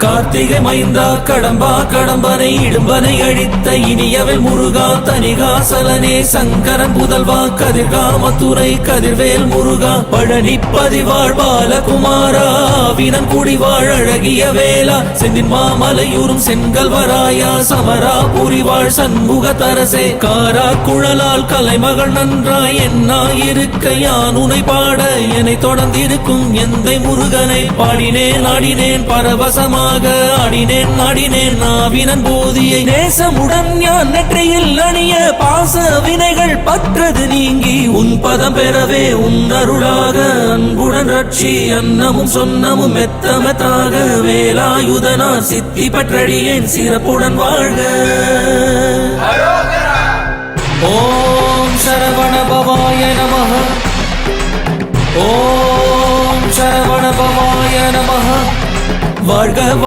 கார்த்திகை மைந்தா கடம்பா கடம்பனை இடும்பனை அழித்த இனியவள் முருகா தனிகாசலனே சங்கரன் புதல்வா கதிர்காமத்துறை கதிர்வேல் முருகா பழனி பதிவாழ் பாலகுமாரா வினன் குடிவாழ் அழகிய வேளா செந்தின் மாமலையூரும் செங்கல்வராயா சமரா புரிவாழ் சண்முக தரசே காரா குழலால் கலைமகள் நன்றாய் என்னாயிருக்க யான் உனை பாட என்னை தொடர்ந்திருக்கும் எந்தை முருகனை பாடினேன் ஆடினேன் பரவசமாக ஆடினேன் நாடினேன் நாவினன் போதியை நேசமுடன் ஞான் நெற்றியில் அணிய பாச வினைகள் பற்றது நீங்கி உன் பதம் பெறவே உன் அருளாக அன்புடன் ரட்சி அன்னமும் சொன்னமும் மெத்தமத்தாக வேலாயுதனார் சித்தி பற்றடியேன் சிறப்புடன் வாழ்க. ஓம் சரவண பவாய நமஹ. ஓம் சரவண பவாய நமஹ. வாழ்க.